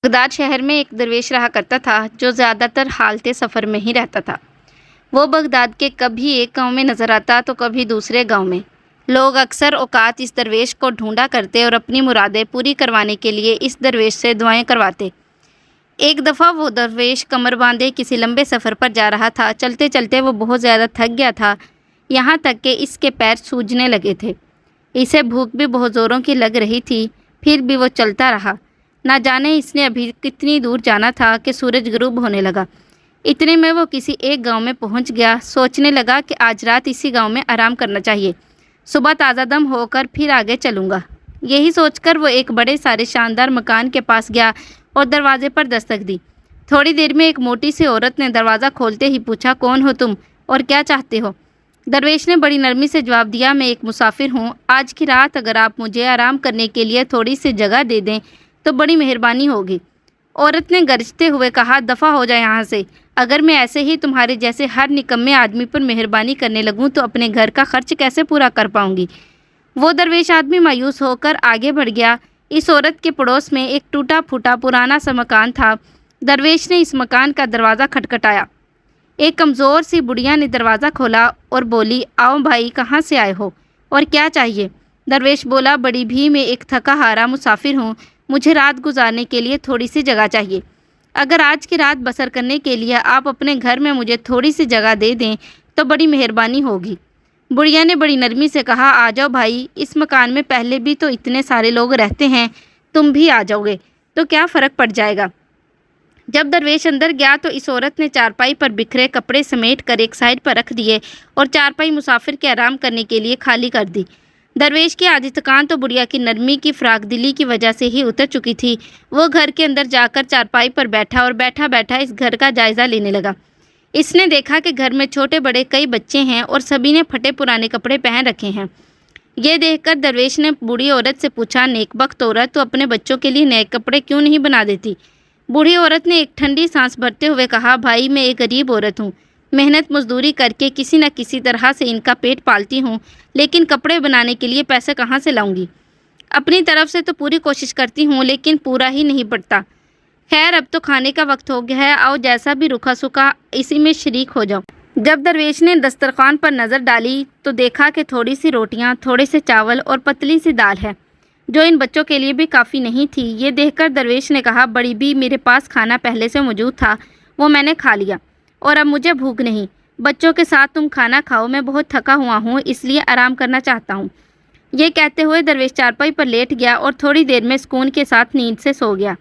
Baghdad شہر میں ایک درویش رہا کرتا تھا جو زیادہ تر حالت سفر میں ہی رہتا تھا۔ وہ بغداد کے کبھی ایک گاؤں میں نظر آتا تو کبھی دوسرے گاؤں میں۔ لوگ اکثر اوقات اس درویش کو ڈھونڈا کرتے اور اپنی مرادیں پوری کروانے کے لیے اس درویش سے دعائیں کرواتے۔ ایک دفعہ وہ درویش کمر باندھے کسی لمبے سفر پر جا رہا تھا۔ چلتے چلتے وہ بہت زیادہ تھک گیا تھا، یہاں تک کہ اس کے پیر سوجنے لگے تھے۔ اسے بھوک بھی بہت زوروں کی لگ رہی تھی، پھر بھی وہ چلتا رہا۔ نہ جانے اس نے ابھی کتنی دور جانا تھا کہ سورج غروب ہونے لگا۔ اتنے میں وہ کسی ایک گاؤں میں پہنچ گیا۔ سوچنے لگا کہ آج رات اسی گاؤں میں آرام کرنا چاہیے، صبح تازہ دم ہو کر پھر آگے چلوں گا۔ یہی سوچ کر وہ ایک بڑے سارے شاندار مکان کے پاس گیا اور دروازے پر دستک دی۔ تھوڑی دیر میں ایک موٹی سی عورت نے دروازہ کھولتے ہی پوچھا، کون ہو تم اور کیا چاہتے ہو؟ درویش نے بڑی نرمی سے جواب دیا، میں ایک مسافر ہوں، آج کی رات اگر آپ مجھے آرام کرنے کے لیے تھوڑی سی جگہ دے دیں تو بڑی مہربانی ہوگی۔ عورت نے گرجتے ہوئے کہا، دفع ہو جائے یہاں سے، اگر میں ایسے ہی تمہارے جیسے ہر نکمے آدمی پر مہربانی کرنے لگوں تو اپنے گھر کا خرچ کیسے پورا کر پاؤں گی؟ وہ درویش آدمی مایوس ہو کر آگے بڑھ گیا۔ اس عورت کے پڑوس میں ایک ٹوٹا پھوٹا پرانا سا مکان تھا۔ درویش نے اس مکان کا دروازہ کھٹکھٹایا۔ ایک کمزور سی بڑھیا نے دروازہ کھولا اور بولی، آؤ بھائی، کہاں سے آئے ہو اور کیا چاہیے؟ درویش بولا، بڑی بھی میں ایک تھکا ہارا مسافر ہوں، مجھے رات گزارنے کے لیے تھوڑی سی جگہ چاہیے۔ اگر آج کی رات بسر کرنے کے لیے آپ اپنے گھر میں مجھے تھوڑی سی جگہ دے دیں تو بڑی مہربانی ہوگی۔ بڑھیا نے بڑی نرمی سے کہا، آ جاؤ بھائی، اس مکان میں پہلے بھی تو اتنے سارے لوگ رہتے ہیں، تم بھی آ جاؤ گے تو کیا فرق پڑ جائے گا؟ جب درویش اندر گیا تو اس عورت نے چارپائی پر بکھرے کپڑے سمیٹ کر ایک سائڈ پر رکھ دیے اور چارپائی مسافر کے آرام کرنے کے لیے خالی کر دی۔ درویش کی آدھی تھکان تو بڑھیا کی نرمی کی فراق دلی کی وجہ سے ہی اتر چکی تھی۔ وہ گھر کے اندر جا کر چارپائی پر بیٹھا اور بیٹھا بیٹھا اس گھر کا جائزہ لینے لگا۔ اس نے دیکھا کہ گھر میں چھوٹے بڑے کئی بچے ہیں اور سبھی نے پھٹے پرانے کپڑے پہن رکھے ہیں۔ یہ دیکھ کر درویش نے بوڑھی عورت سے پوچھا، نیک بخت عورت، تو اپنے بچوں کے لیے نئے کپڑے کیوں نہیں بنا دیتی؟ بوڑھی عورت نے ایک ٹھنڈی سانس بھرتے ہوئے کہا، بھائی میں ایک غریب عورت ہوں، محنت مزدوری کر کے کسی نہ کسی طرح سے ان کا پیٹ پالتی ہوں، لیکن کپڑے بنانے کے لیے پیسے کہاں سے لاؤں گی؟ اپنی طرف سے تو پوری کوشش کرتی ہوں لیکن پورا ہی نہیں پڑتا۔ خیر اب تو کھانے کا وقت ہو گیا ہے، آؤ جیسا بھی رکھا سکھا اسی میں شریک ہو جاؤ۔ جب درویش نے دسترخوان پر نظر ڈالی تو دیکھا کہ تھوڑی سی روٹیاں، تھوڑے سے چاول اور پتلی سی دال ہے، جو ان بچوں کے لیے بھی کافی نہیں تھی۔ یہ دیکھ کر درویش نے کہا، بڑی بھی میرے پاس کھانا پہلے سے موجود تھا، وہ میں نے کھا لیا اور اب مجھے بھوک نہیں۔ بچوں کے ساتھ تم کھانا کھاؤ، میں بہت تھکا ہوا ہوں اس لیے آرام کرنا چاہتا ہوں۔ یہ کہتے ہوئے درویش چارپائی پر لیٹ گیا اور تھوڑی دیر میں سکون کے ساتھ نیند سے سو گیا۔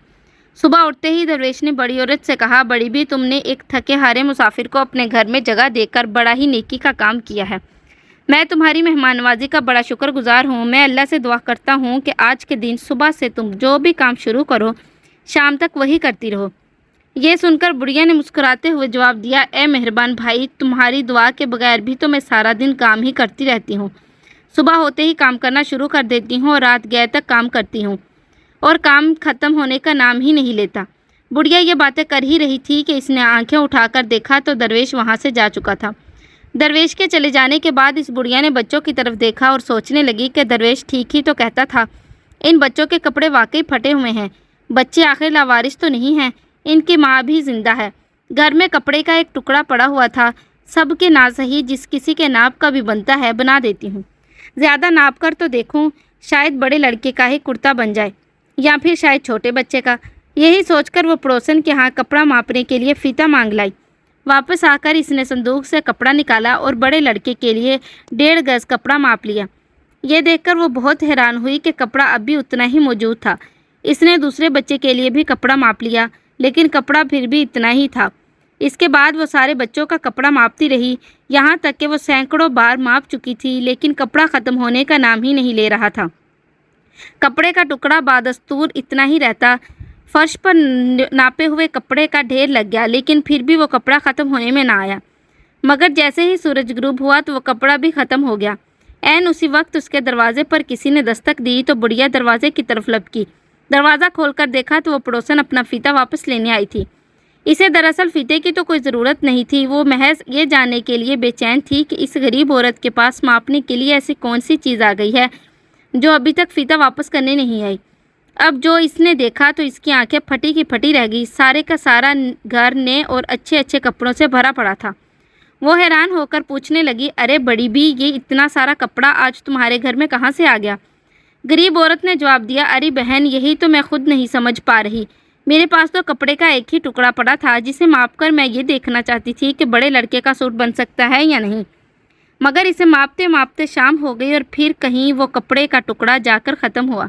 صبح اٹھتے ہی درویش نے بڑی عورت سے کہا، بڑی بھی تم نے ایک تھکے ہارے مسافر کو اپنے گھر میں جگہ دے کر بڑا ہی نیکی کا کام کیا ہے۔ میں تمہاری مہمان نوازی کا بڑا شکر گزار ہوں۔ میں اللہ سے دعا کرتا ہوں کہ آج کے دن صبح سے تم جو بھی کام شروع کرو شام تک وہی کرتی رہو۔ یہ سن کر بڑھیا نے مسکراتے ہوئے جواب دیا، اے مہربان بھائی، تمہاری دعا کے بغیر بھی تو میں سارا دن کام ہی کرتی رہتی ہوں۔ صبح ہوتے ہی کام کرنا شروع کر دیتی ہوں اور رات گئے تک کام کرتی ہوں اور کام ختم ہونے کا نام ہی نہیں لیتا۔ بڑھیا یہ باتیں کر ہی رہی تھی کہ اس نے آنکھیں اٹھا کر دیکھا تو درویش وہاں سے جا چکا تھا۔ درویش کے چلے جانے کے بعد اس بڑھیا نے بچوں کی طرف دیکھا اور سوچنے لگی کہ درویش ٹھیک ہی تو کہتا تھا، ان بچوں کے کپڑے واقعی پھٹے ہوئے ہیں، بچے آخر لاوارث تو نہیں ہیں، ان کی ماں بھی زندہ ہے۔ گھر میں کپڑے کا ایک ٹکڑا پڑا ہوا تھا، سب کے نہ صحیح جس کسی کے ناپ کا بھی بنتا ہے بنا دیتی ہوں، زیادہ ناپ کر تو دیکھوں شاید بڑے لڑکے کا ہی کرتا بن جائے یا پھر شاید چھوٹے بچے کا۔ یہی سوچ کر وہ پڑوسن کے ہاں کپڑا ماپنے کے لیے فیتا مانگ لائی۔ واپس آ کر اس نے صندوق سے کپڑا نکالا اور بڑے لڑکے کے لیے 1.5 گز کپڑا ماپ لیا۔ یہ دیکھ کر وہ بہت حیران ہوئی کہ کپڑا اب بھی اتنا ہی موجود تھا۔ اس نے دوسرے بچے کے لیے بھی کپڑا ماپ لیا لیکن کپڑا پھر بھی اتنا ہی تھا۔ اس کے بعد وہ سارے بچوں کا کپڑا ماپتی رہی، یہاں تک کہ وہ سینکڑوں بار ماپ چکی تھی لیکن کپڑا ختم ہونے کا نام ہی نہیں لے رہا تھا۔ کپڑے کا ٹکڑا بدستور اتنا ہی رہتا۔ فرش پر ناپے ہوئے کپڑے کا ڈھیر لگ گیا لیکن پھر بھی وہ کپڑا ختم ہونے میں نہ آیا، مگر جیسے ہی سورج غروب ہوا تو وہ کپڑا بھی ختم ہو گیا۔ عین اسی وقت اس کے دروازے پر کسی نے دستک دی تو بڑھیا دروازے کی طرف لپکی۔ دروازہ کھول کر دیکھا تو وہ پڑوسن اپنا فیتا واپس لینے آئی تھی۔ اسے دراصل فیتے کی تو کوئی ضرورت نہیں تھی، وہ محض یہ جاننے کے لیے بے چین تھی کہ اس غریب عورت کے پاس ماپنے کے لیے ایسی کون سی چیز آ گئی ہے جو ابھی تک فیتا واپس کرنے نہیں آئی۔ اب جو اس نے دیکھا تو اس کی آنکھیں پھٹی کی پھٹی رہ گئی۔ سارے کا سارا گھر نئے اور اچھے اچھے کپڑوں سے بھرا پڑا تھا۔ وہ حیران ہو کر پوچھنے لگی، ارے بڑی بھی، یہ اتنا سارا کپڑا آج تمہارے گھر میں کہاں سے آ گیا؟ غریب عورت نے جواب دیا، ارے بہن، یہی تو میں خود نہیں سمجھ پا رہی۔ میرے پاس تو کپڑے کا ایک ہی ٹکڑا پڑا تھا جسے ماپ کر میں یہ دیکھنا چاہتی تھی کہ بڑے لڑکے کا سوٹ بن سکتا ہے یا نہیں، مگر اسے ماپتے ماپتے شام ہو گئی اور پھر کہیں وہ کپڑے کا ٹکڑا جا کر ختم ہوا۔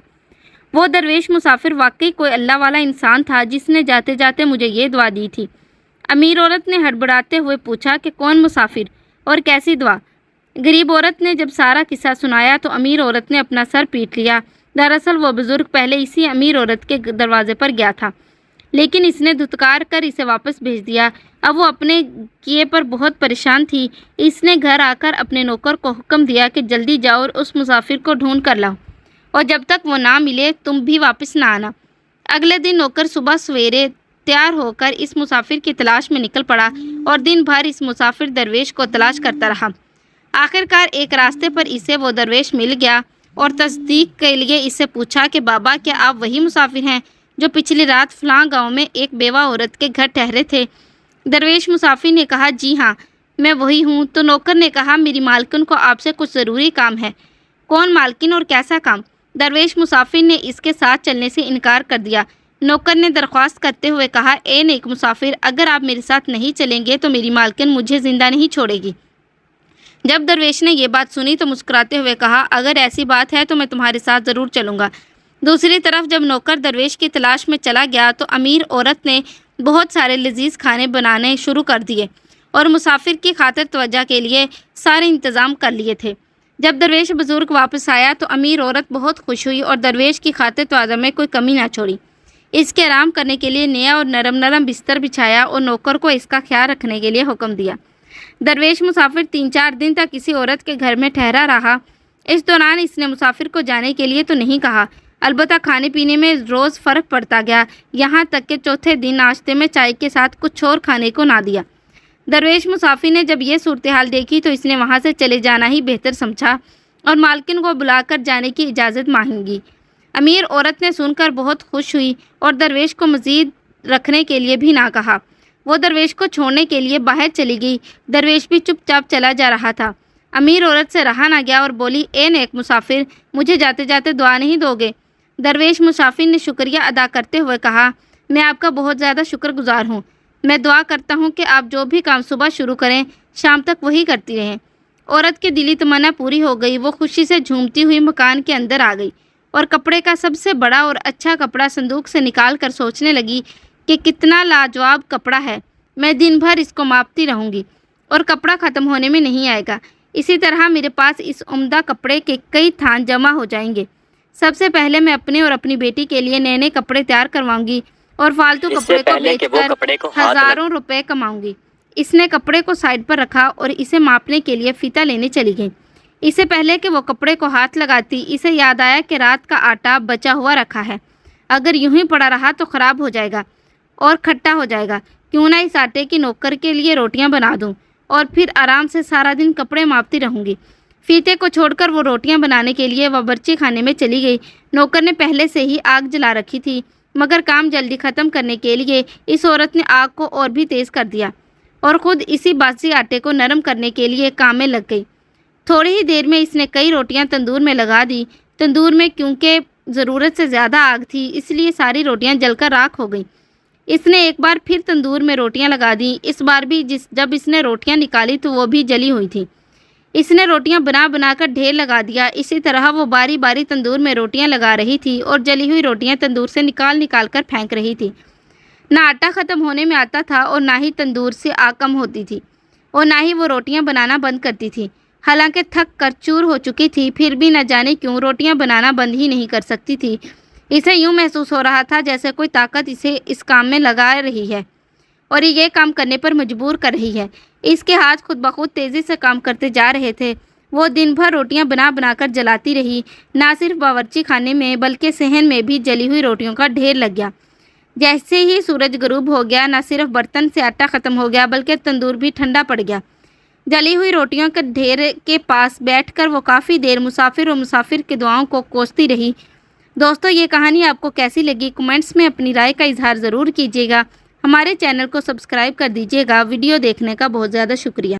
وہ درویش مسافر واقعی کوئی اللہ والا انسان تھا جس نے جاتے جاتے مجھے یہ دعا دی تھی۔ امیر عورت نے ہڑبڑاتے ہوئے پوچھا کہ کون مسافر اور کیسی دعا؟ غریب عورت نے جب سارا قصہ سنایا تو امیر عورت نے اپنا سر پیٹ لیا۔ دراصل وہ بزرگ پہلے اسی امیر عورت کے دروازے پر گیا تھا، لیکن اس نے دھتکار کر اسے واپس بھیج دیا۔ اب وہ اپنے کیے پر بہت پریشان تھی۔ اس نے گھر آ کر اپنے نوکر کو حکم دیا کہ جلدی جاؤ اور اس مسافر کو ڈھونڈ کر لاؤ، اور جب تک وہ نہ ملے تم بھی واپس نہ آنا۔ اگلے دن نوکر صبح سویرے تیار ہو کر اس مسافر کی تلاش میں نکل پڑا اور دن بھر اس مسافر درویش کو تلاش کرتا رہا۔ آخرکار ایک راستے پر اسے وہ درویش مل گیا اور تصدیق کے لیے اس سے پوچھا کہ بابا، کیا آپ وہی مسافر ہیں جو پچھلی رات فلاں گاؤں میں ایک بیوہ عورت کے گھر ٹھہرے تھے؟ درویش مسافر نے کہا، جی ہاں، میں وہی ہوں۔ تو نوکر نے کہا، میری مالکن کو آپ سے کچھ ضروری کام ہے۔ کون مالکن اور کیسا کام؟ درویش مسافر نے اس کے ساتھ چلنے سے انکار کر دیا۔ نوکر نے درخواست کرتے ہوئے کہا، اے نیک مسافر، اگر آپ میرے ساتھ نہیں چلیں گے تو میری مالکن مجھے زندہ نہیں چھوڑے گی۔ جب درویش نے یہ بات سنی تو مسکراتے ہوئے کہا، اگر ایسی بات ہے تو میں تمہارے ساتھ ضرور چلوں گا۔ دوسری طرف جب نوکر درویش کی تلاش میں چلا گیا تو امیر عورت نے بہت سارے لذیذ کھانے بنانے شروع کر دیے اور مسافر کی خاطر توجہ کے لیے سارے انتظام کر لیے تھے۔ جب درویش بزرگ واپس آیا تو امیر عورت بہت خوش ہوئی اور درویش کی خاطر توجہ میں کوئی کمی نہ چھوڑی۔ اس کے آرام کرنے کے لیے نیا اور نرم نرم بستر بچھایا اور نوکر کو اس کا خیال رکھنے کے لیے حکم دیا۔ درویش مسافر 3-4 دن تک کسی عورت کے گھر میں ٹھہرا رہا۔ اس دوران اس نے مسافر کو جانے کے لیے تو نہیں کہا، البتہ کھانے پینے میں روز فرق پڑتا گیا، یہاں تک کہ چوتھے دن ناشتے میں چائے کے ساتھ کچھ اور کھانے کو نہ دیا۔ درویش مسافر نے جب یہ صورتحال دیکھی تو اس نے وہاں سے چلے جانا ہی بہتر سمجھا اور مالکن کو بلا کر جانے کی اجازت مانگی۔ امیر عورت نے سن کر بہت خوش ہوئی اور درویش کو مزید رکھنے کے لیے بھی نہ کہا۔ وہ درویش کو چھوڑنے کے لیے باہر چلی گئی۔ درویش بھی چپ چاپ چلا جا رہا تھا۔ امیر عورت سے رہا نہ گیا اور بولی، اے نیک مسافر، مجھے جاتے جاتے دعا نہیں دو گے؟ درویش مسافر نے شکریہ ادا کرتے ہوئے کہا، میں آپ کا بہت زیادہ شکر گزار ہوں۔ میں دعا کرتا ہوں کہ آپ جو بھی کام صبح شروع کریں شام تک وہی کرتی رہیں۔ عورت کی دلی تمنا پوری ہو گئی۔ وہ خوشی سے جھومتی ہوئی مکان کے اندر آ گئی اور کپڑے کا سب سے بڑا اور اچھا کپڑا صندوق سے نکال کر سوچنے لگی کہ کتنا لاجواب کپڑا ہے، میں دن بھر اس کو ماپتی رہوں گی اور کپڑا ختم ہونے میں نہیں آئے گا۔ اسی طرح میرے پاس اس عمدہ کپڑے کے کئی تھان جمع ہو جائیں گے۔ سب سے پہلے میں اپنے اور اپنی بیٹی کے لیے نئے نئے کپڑے تیار کرواؤں گی اور فالتو کپڑے کو بیچ کر ہزاروں روپے کماؤں گی۔ اس نے کپڑے کو سائڈ پر رکھا اور اسے ماپنے کے لیے فیتہ لینے چلی گئی۔ اس سے پہلے کہ وہ کپڑے کو ہاتھ لگاتی، اسے یاد آیا کہ رات کا آٹا بچا ہوا رکھا ہے، اگر یوں ہی پڑا رہا تو خراب ہو جائے گا اور کھٹا ہو جائے گا۔ کیوں نہ اس آٹے کی نوکر کے لیے روٹیاں بنا دوں اور پھر آرام سے سارا دن کپڑے ماپتی رہوں گی۔ فیتے کو چھوڑ کر وہ روٹیاں بنانے کے لیے باورچی خانے میں چلی گئی۔ نوکر نے پہلے سے ہی آگ جلا رکھی تھی، مگر کام جلدی ختم کرنے کے لیے اس عورت نے آگ کو اور بھی تیز کر دیا اور خود اسی باسی آٹے کو نرم کرنے کے لیے کام میں لگ گئی۔ تھوڑی ہی دیر میں اس نے کئی روٹیاں تندور میں لگا دی۔ تندور میں کیونکہ ضرورت سے زیادہ آگ تھی اس لیے ساری روٹیاں جل کر راکھ ہو گئیں۔ اس نے ایک بار پھر تندور میں روٹیاں لگا دیں۔ اس بار بھی جب اس نے روٹیاں نکالی تو وہ بھی جلی ہوئی تھیں۔ اس نے روٹیاں بنا بنا کر ڈھیر لگا دیا۔ اسی طرح وہ باری باری تندور میں روٹیاں لگا رہی تھی اور جلی ہوئی روٹیاں تندور سے نکال نکال کر پھینک رہی تھی۔ نہ آٹا ختم ہونے میں آتا تھا اور نہ ہی تندور سے آگ کم ہوتی تھی اور نہ ہی وہ روٹیاں بنانا بند کرتی تھی۔ حالانکہ تھک کر چور ہو چکی تھی پھر بھی نہ جانے کیوں روٹیاں بنانا بند ہی نہیں کر سکتی تھی۔ اسے یوں محسوس ہو رہا تھا جیسے کوئی طاقت اسے اس کام میں لگا رہی ہے اور یہ کام کرنے پر مجبور کر رہی ہے۔ اس کے ہاتھ خود بخود تیزی سے کام کرتے جا رہے تھے۔ وہ دن بھر روٹیاں بنا بنا کر جلاتی رہی۔ نہ صرف باورچی خانے میں بلکہ صحن میں بھی جلی ہوئی روٹیوں کا ڈھیر لگ گیا۔ جیسے ہی سورج غروب ہو گیا نہ صرف برتن سے آٹا ختم ہو گیا بلکہ تندور بھی ٹھنڈا پڑ گیا۔ جلی ہوئی روٹیوں کے ڈھیر کے پاس بیٹھ کر وہ کافی دیر مسافر اور مسافر کی دعاؤں کو کوستی رہی۔ دوستو یہ کہانی آپ کو کیسی لگی کمنٹس میں اپنی رائے کا اظہار ضرور کیجیے گا۔ ہمارے چینل کو سبسکرائب کر دیجیے گا۔ ویڈیو دیکھنے کا بہت زیادہ شکریہ۔